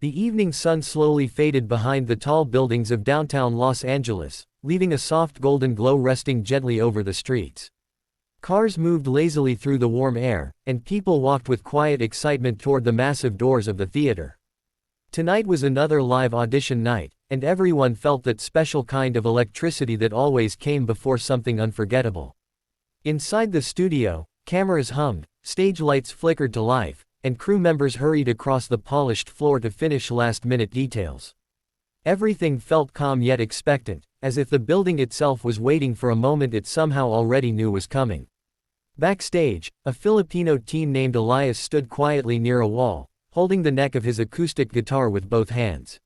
The evening sun slowly faded behind the tall buildings of downtown Los Angeles, leaving a soft golden glow resting gently over the streets. Cars moved lazily through the warm air, and people walked with quiet excitement toward the massive doors of the theater. Tonight was another live audition night, and everyone felt that special kind of electricity that always came before something unforgettable. Inside the studio, cameras hummed, stage lights flickered to life, and crew members hurried across the polished floor to finish last-minute details. Everything felt calm yet expectant, as if the building itself was waiting for a moment it somehow already knew was coming. Backstage, a Filipino teen named Elias stood quietly near a wall, holding the neck of his acoustic guitar with both hands.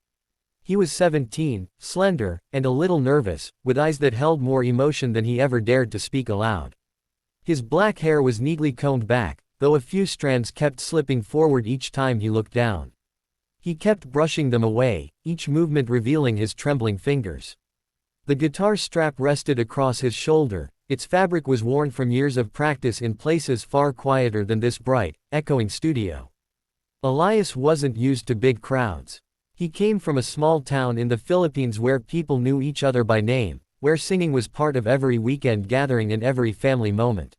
He was 17, slender, and a little nervous, with eyes that held more emotion than he ever dared to speak aloud. His black hair was neatly combed back, though a few strands kept slipping forward each time he looked down. He kept brushing them away, each movement revealing his trembling fingers. The guitar strap rested across his shoulder, its fabric was worn from years of practice in places far quieter than this bright, echoing studio. Elias wasn't used to big crowds. He came from a small town in the Philippines where people knew each other by name, where singing was part of every weekend gathering and every family moment.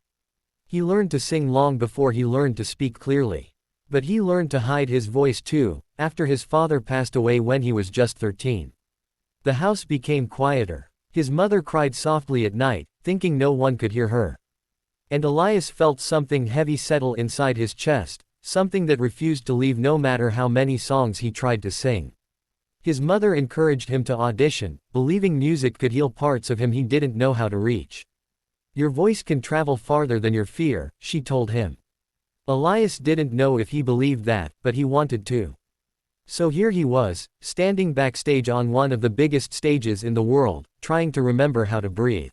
He learned to sing long before he learned to speak clearly. But he learned to hide his voice too, after his father passed away when he was just 13. The house became quieter. His mother cried softly at night, thinking no one could hear her. And Elias felt something heavy settle inside his chest, something that refused to leave no matter how many songs he tried to sing. His mother encouraged him to audition, believing music could heal parts of him he didn't know how to reach. "Your voice can travel farther than your fear," she told him. Elias didn't know if he believed that, but he wanted to. So here he was, standing backstage on one of the biggest stages in the world, trying to remember how to breathe.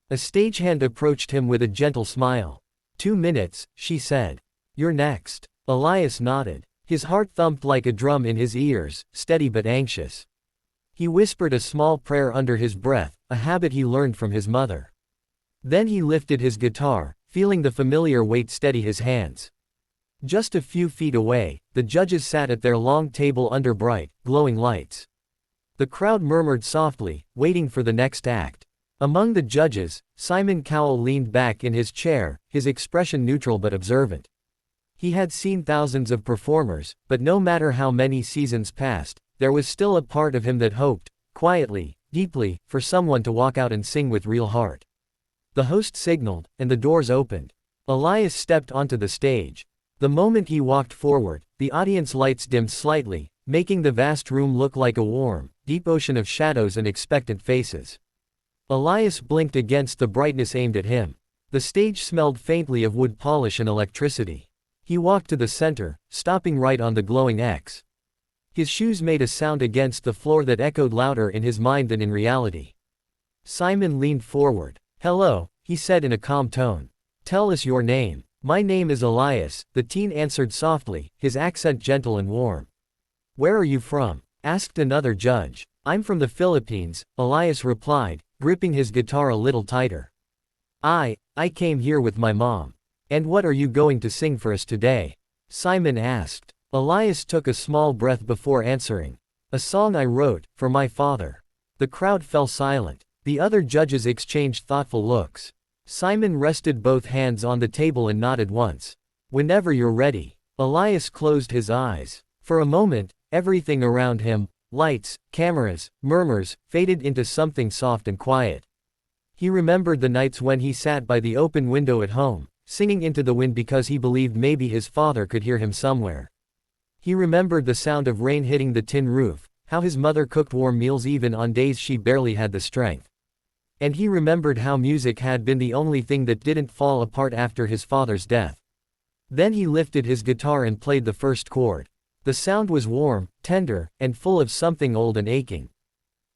A stagehand approached him with a gentle smile. 2 minutes, she said. "You're next." Elias nodded. His heart thumped like a drum in his ears, steady but anxious. He whispered a small prayer under his breath, a habit he learned from his mother. Then he lifted his guitar, feeling the familiar weight steady his hands. Just a few feet away, the judges sat at their long table under bright, glowing lights. The crowd murmured softly, waiting for the next act. Among the judges, Simon Cowell leaned back in his chair, his expression neutral but observant. He had seen thousands of performers, but no matter how many seasons passed, there was still a part of him that hoped, quietly, deeply, for someone to walk out and sing with real heart. The host signaled, and the doors opened. Elias stepped onto the stage. The moment he walked forward, the audience lights dimmed slightly, making the vast room look like a warm, deep ocean of shadows and expectant faces. Elias blinked against the brightness aimed at him. The stage smelled faintly of wood polish and electricity. He walked to the center, stopping right on the glowing X. His shoes made a sound against the floor that echoed louder in his mind than in reality. Simon leaned forward. "Hello," he said in a calm tone. "Tell us your name." "My name is Elias," the teen answered softly, his accent gentle and warm. "Where are you from?" asked another judge. "I'm from the Philippines," Elias replied, gripping his guitar a little tighter. I came here with my mom." "And what are you going to sing for us today?" Simon asked. Elias took a small breath before answering. "A song I wrote, for my father." The crowd fell silent. The other judges exchanged thoughtful looks. Simon rested both hands on the table and nodded once. "Whenever you're ready." Elias closed his eyes. For a moment, everything around him, lights, cameras, murmurs, faded into something soft and quiet. He remembered the nights when he sat by the open window at home, singing into the wind because he believed maybe his father could hear him somewhere. He remembered the sound of rain hitting the tin roof, how his mother cooked warm meals even on days she barely had the strength. And he remembered how music had been the only thing that didn't fall apart after his father's death. Then he lifted his guitar and played the first chord. The sound was warm, tender, and full of something old and aching.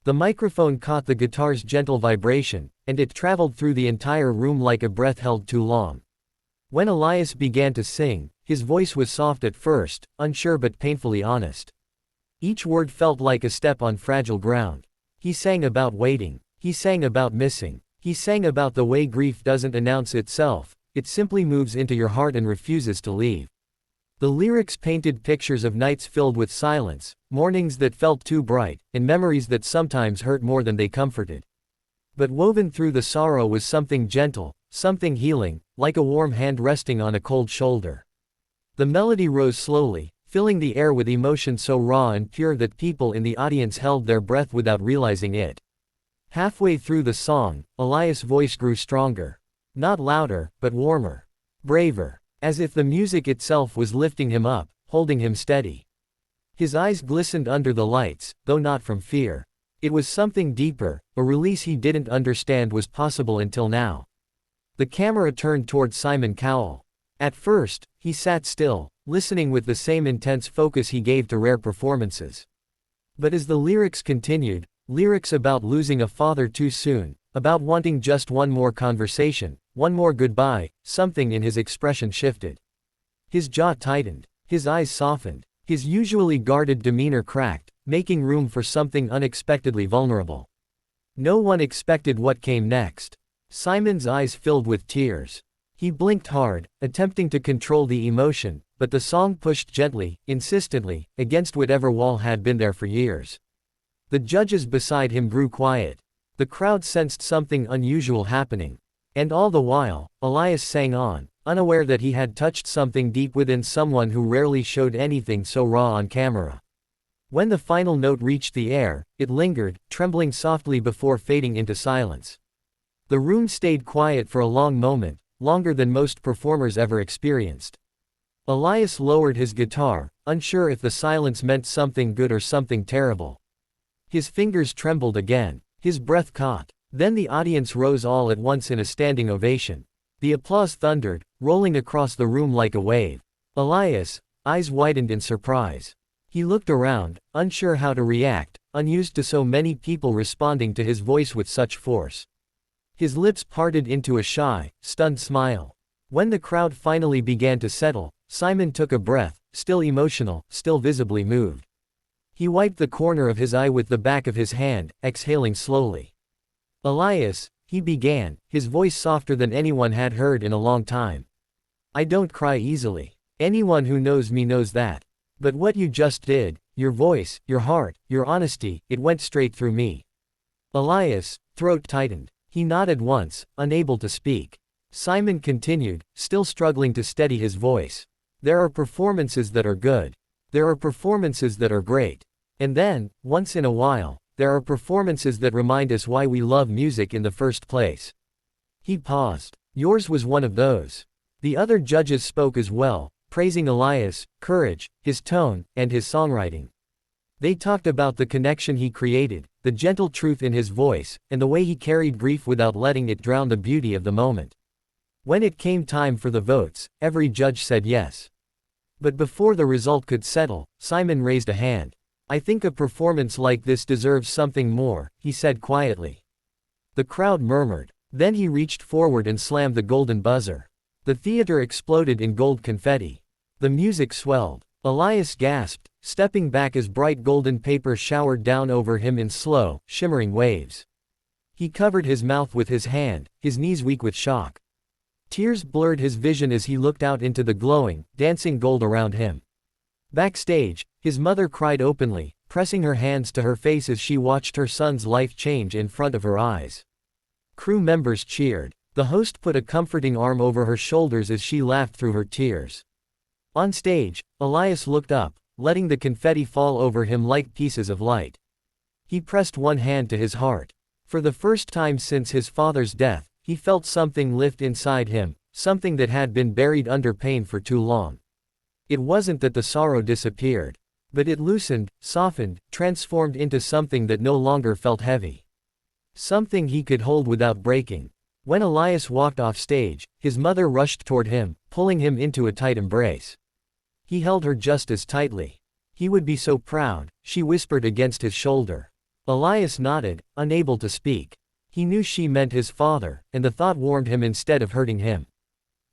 The microphone caught the guitar's gentle vibration, and it traveled through the entire room like a breath held too long. When Elias began to sing, his voice was soft at first, unsure but painfully honest. Each word felt like a step on fragile ground. He sang about waiting. He sang about missing. He sang about the way grief doesn't announce itself, it simply moves into your heart and refuses to leave. The lyrics painted pictures of nights filled with silence, mornings that felt too bright, and memories that sometimes hurt more than they comforted. But woven through the sorrow was something gentle, something healing, like a warm hand resting on a cold shoulder. The melody rose slowly, filling the air with emotion so raw and pure that people in the audience held their breath without realizing it. Halfway through the song, Elias' voice grew stronger. Not louder, but warmer. Braver. As if the music itself was lifting him up, holding him steady. His eyes glistened under the lights, though not from fear. It was something deeper, a release he didn't understand was possible until now. The camera turned toward Simon Cowell. At first, he sat still, listening with the same intense focus he gave to rare performances. But as the lyrics continued, lyrics about losing a father too soon, about wanting just one more conversation, one more goodbye, something in his expression shifted. His jaw tightened, his eyes softened, his usually guarded demeanor cracked, making room for something unexpectedly vulnerable. No one expected what came next. Simon's eyes filled with tears. He blinked hard, attempting to control the emotion, but the song pushed gently, insistently, against whatever wall had been there for years. The judges beside him grew quiet. The crowd sensed something unusual happening. And all the while, Elias sang on, unaware that he had touched something deep within someone who rarely showed anything so raw on camera. When the final note reached the air, it lingered, trembling softly before fading into silence. The room stayed quiet for a long moment, longer than most performers ever experienced. Elias lowered his guitar, unsure if the silence meant something good or something terrible. His fingers trembled again, his breath caught. Then the audience rose all at once in a standing ovation. The applause thundered, rolling across the room like a wave. Elias' eyes widened in surprise. He looked around, unsure how to react, unused to so many people responding to his voice with such force. His lips parted into a shy, stunned smile. When the crowd finally began to settle, Simon took a breath, still emotional, still visibly moved. He wiped the corner of his eye with the back of his hand, exhaling slowly. Elias, he began, his voice softer than anyone had heard in a long time. I don't cry easily. Anyone who knows me knows that. But what you just did, your voice, your heart, your honesty, it went straight through me. Elias' throat tightened. He nodded once, unable to speak. Simon continued, still struggling to steady his voice. There are performances that are good. There are performances that are great. And then, once in a while, there are performances that remind us why we love music in the first place. He paused. Yours was one of those. The other judges spoke as well, praising Elias' courage, his tone, and his songwriting. They talked about the connection he created, the gentle truth in his voice, and the way he carried grief without letting it drown the beauty of the moment. When it came time for the votes, every judge said yes. But before the result could settle, Simon raised a hand. I think a performance like this deserves something more, he said quietly. The crowd murmured. Then he reached forward and slammed the golden buzzer. The theater exploded in gold confetti. The music swelled. Elias gasped, stepping back as bright golden paper showered down over him in slow, shimmering waves. He covered his mouth with his hand, his knees weak with shock. Tears blurred his vision as he looked out into the glowing, dancing gold around him. Backstage, his mother cried openly, pressing her hands to her face as she watched her son's life change in front of her eyes. Crew members cheered. The host put a comforting arm over her shoulders as she laughed through her tears. On stage, Elias looked up, letting the confetti fall over him like pieces of light. He pressed one hand to his heart. For the first time since his father's death, he felt something lift inside him, something that had been buried under pain for too long. It wasn't that the sorrow disappeared, but it loosened, softened, transformed into something that no longer felt heavy. Something he could hold without breaking. When Elias walked off stage, his mother rushed toward him, pulling him into a tight embrace. He held her just as tightly. He would be so proud, she whispered against his shoulder. Elias nodded, unable to speak. He knew she meant his father, and the thought warmed him instead of hurting him.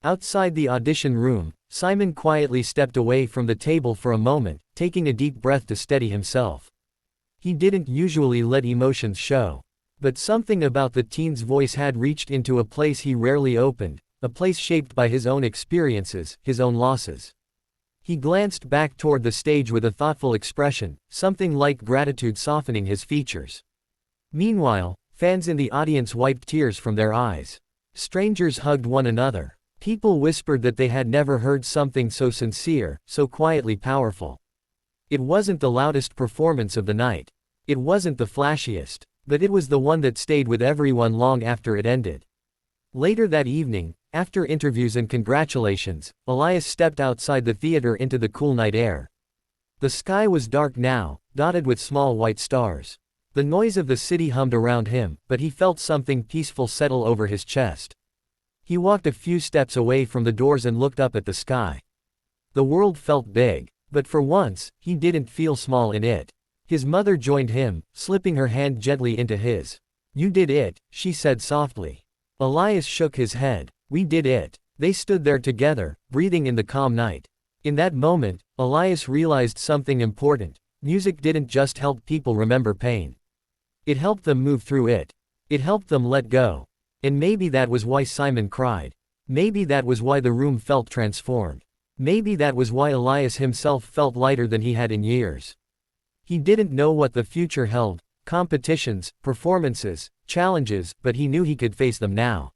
Outside the audition room, Simon quietly stepped away from the table for a moment, taking a deep breath to steady himself. He didn't usually let emotions show. But something about the teen's voice had reached into a place he rarely opened, a place shaped by his own experiences, his own losses. He glanced back toward the stage with a thoughtful expression, something like gratitude softening his features. Meanwhile, fans in the audience wiped tears from their eyes. Strangers hugged one another. People whispered that they had never heard something so sincere, so quietly powerful. It wasn't the loudest performance of the night. It wasn't the flashiest. But it was the one that stayed with everyone long after it ended. Later that evening, after interviews and congratulations, Elias stepped outside the theater into the cool night air. The sky was dark now, dotted with small white stars. The noise of the city hummed around him, but he felt something peaceful settle over his chest. He walked a few steps away from the doors and looked up at the sky. The world felt big, but for once, he didn't feel small in it. His mother joined him, slipping her hand gently into his. "You did it," she said softly. Elias shook his head. "We did it." They stood there together, breathing in the calm night. In that moment, Elias realized something important. Music didn't just help people remember pain. It helped them move through it. It helped them let go. And maybe that was why Simon cried. Maybe that was why the room felt transformed. Maybe that was why Elias himself felt lighter than he had in years. He didn't know what the future held, competitions, performances, challenges, but he knew he could face them now.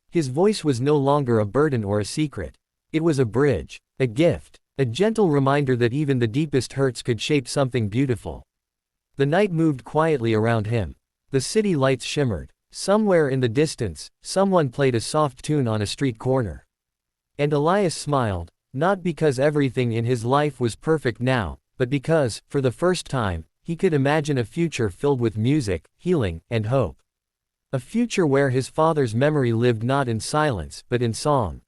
His voice was no longer a burden or a secret. It was a bridge, a gift, a gentle reminder that even the deepest hurts could shape something beautiful. The night moved quietly around him. The city lights shimmered. Somewhere in the distance, someone played a soft tune on a street corner. And Elias smiled, not because everything in his life was perfect now, but because, for the first time, he could imagine a future filled with music, healing, and hope. A future where his father's memory lived not in silence but in song.